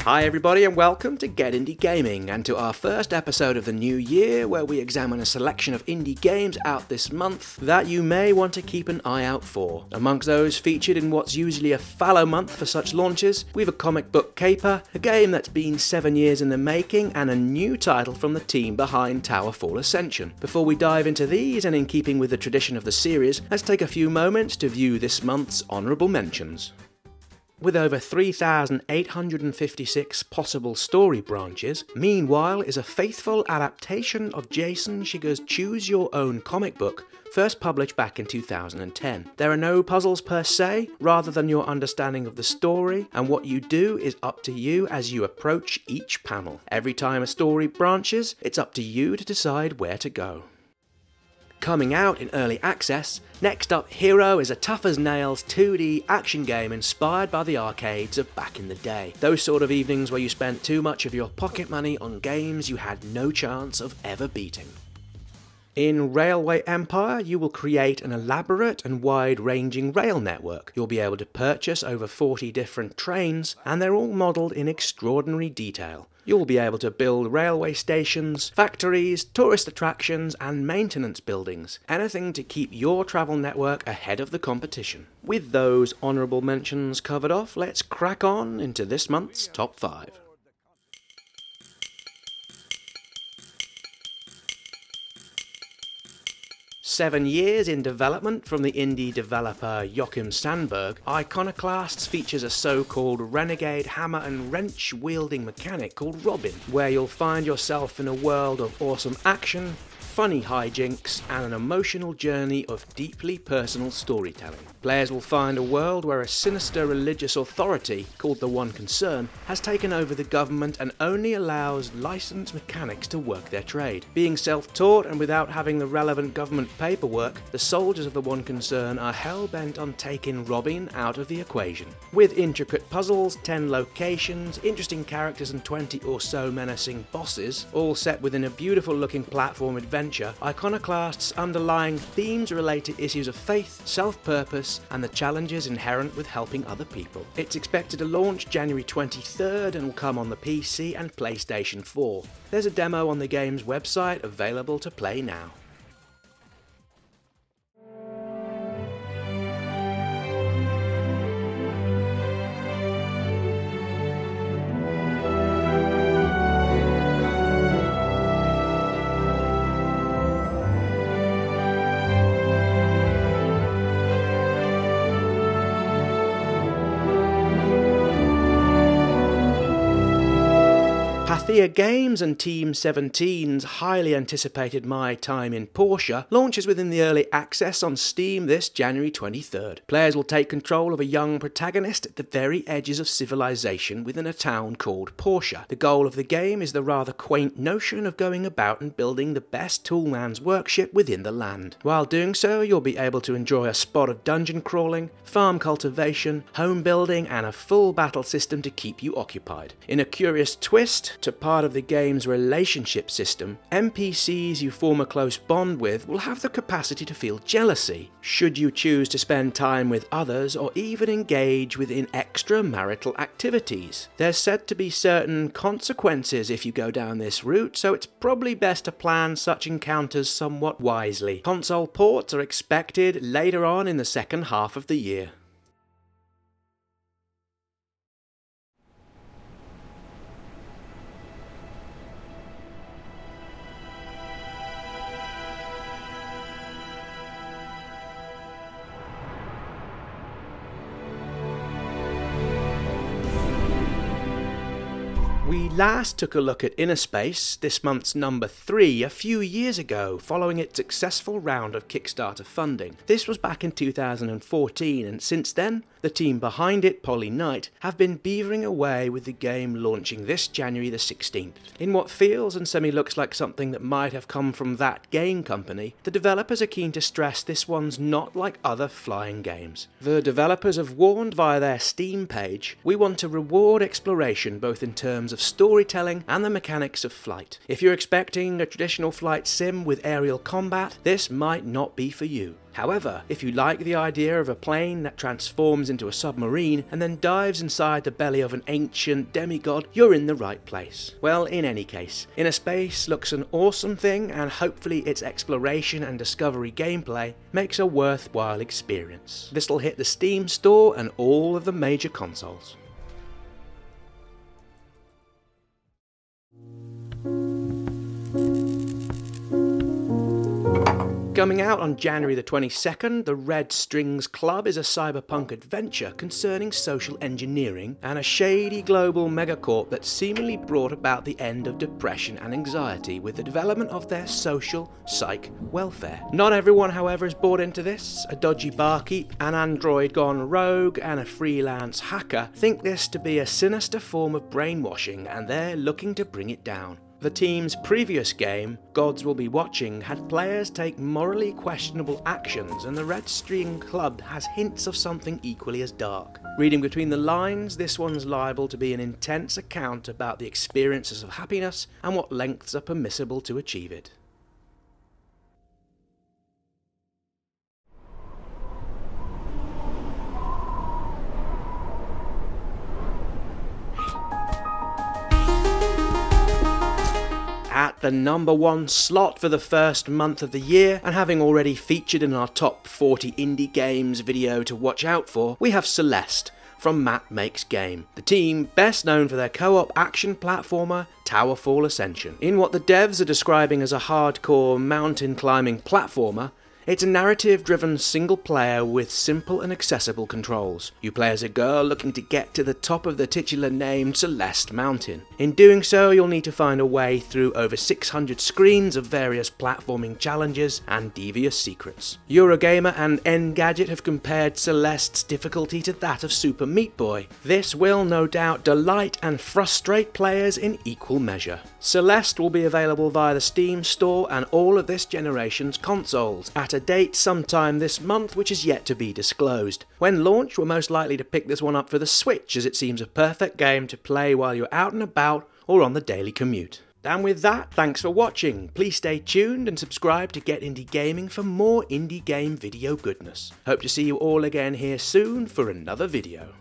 Hi everybody and welcome to Get Indie Gaming and to our first episode of the new year where we examine a selection of indie games out this month that you may want to keep an eye out for. Amongst those featured in what's usually a fallow month for such launches, we've a comic book caper, a game that's been 7 years in the making and a new title from the team behind Towerfall Ascension. Before we dive into these and in keeping with the tradition of the series, let's take a few moments to view this month's Honourable Mentions. With over 3,856 possible story branches, Meanwhile is a faithful adaptation of Jason Schigger's Choose Your Own comic book, first published back in 2010. There are no puzzles per se, rather than your understanding of the story, and what you do is up to you as you approach each panel. Every time a story branches, it's up to you to decide where to go. Coming out in early access, next up Hero is a tough-as-nails 2D action game inspired by the arcades of back in the day. Those sort of evenings where you spent too much of your pocket money on games you had no chance of ever beating. In Railway Empire, you will create an elaborate and wide-ranging rail network. You'll be able to purchase over 40 different trains, and they're all modelled in extraordinary detail. You'll be able to build railway stations, factories, tourist attractions and maintenance buildings. Anything to keep your travel network ahead of the competition. With those honourable mentions covered off, let's crack on into this month's Top 5. Seven years in development from the indie developer Joachim Sandberg, Iconoclasts features a so-called renegade hammer and wrench wielding mechanic called Robin, where you'll find yourself in a world of awesome action, funny hijinks, and an emotional journey of deeply personal storytelling. Players will find a world where a sinister religious authority, called the One Concern, has taken over the government and only allows licensed mechanics to work their trade. Being self-taught and without having the relevant government paperwork, the soldiers of the One Concern are hell-bent on taking Robin out of the equation. With intricate puzzles, 10 locations, interesting characters and 20 or so menacing bosses, all set within a beautiful looking platform adventure, Iconoclast's underlying themes relate to issues of faith, self-purpose, and the challenges inherent with helping other people. It's expected to launch January 23rd and will come on the PC and PlayStation 4. There's a demo on the game's website available to play now. Pathea Games and Team 17's highly anticipated My Time in Porsche launches within the early access on Steam this January 23rd. Players will take control of a young protagonist at the very edges of civilization within a town called Porsche. The goal of the game is the rather quaint notion of going about and building the best toolman's workshop within the land. While doing so, you'll be able to enjoy a spot of dungeon crawling, farm cultivation, home building, and a full battle system to keep you occupied. In a curious twist to part of the game's relationship system, NPCs you form a close bond with will have the capacity to feel jealousy, should you choose to spend time with others or even engage within extramarital activities. There's said to be certain consequences if you go down this route, so it's probably best to plan such encounters somewhat wisely. Console ports are expected later on in the second half of the year. We last took a look at Inner Space, this month's number 3, a few years ago, following its successful round of Kickstarter funding. This was back in 2014, and since then, the team behind it, Polly Knight, have been beavering away with the game launching this January the 16th. In what feels and semi-looks like something that might have come from that game company, the developers are keen to stress this one's not like other flying games. The developers have warned via their Steam page, "We want to reward exploration both in terms of storytelling and the mechanics of flight. If you're expecting a traditional flight sim with aerial combat, this might not be for you. However, if you like the idea of a plane that transforms into a submarine and then dives inside the belly of an ancient demigod, you're in the right place. Well, in any case, Inner Space looks an awesome thing, and hopefully its exploration and discovery gameplay makes a worthwhile experience. This'll hit the Steam store and all of the major consoles. Coming out on January the 22nd, the Red Strings Club is a cyberpunk adventure concerning social engineering and a shady global megacorp that seemingly brought about the end of depression and anxiety with the development of their social psych welfare. Not everyone, however, is bought into this. A dodgy barkeep, an android gone rogue, and a freelance hacker think this to be a sinister form of brainwashing, and they're looking to bring it down. The team's previous game, Gods Will Be Watching, had players take morally questionable actions, and the Red String Club has hints of something equally as dark. Reading between the lines, this one's liable to be an intense account about the experiences of happiness and what lengths are permissible to achieve it. At the #1 slot for the first month of the year, and having already featured in our top 40 indie games video to watch out for, we have Celeste from Matt Makes Game, the team best known for their co-op action platformer Towerfall Ascension. In what the devs are describing as a hardcore mountain climbing platformer, it's a narrative-driven single player with simple and accessible controls. You play as a girl looking to get to the top of the titular named Celeste Mountain. In doing so, you'll need to find a way through over 600 screens of various platforming challenges and devious secrets. Eurogamer and Engadget have compared Celeste's difficulty to that of Super Meat Boy. This will no doubt delight and frustrate players in equal measure. Celeste will be available via the Steam store and all of this generation's consoles at a date sometime this month which is yet to be disclosed. When launched, we're most likely to pick this one up for the Switch, as it seems a perfect game to play while you're out and about or on the daily commute. And with that, thanks for watching. Please stay tuned and subscribe to Get Indie Gaming for more indie game video goodness. Hope to see you all again here soon for another video.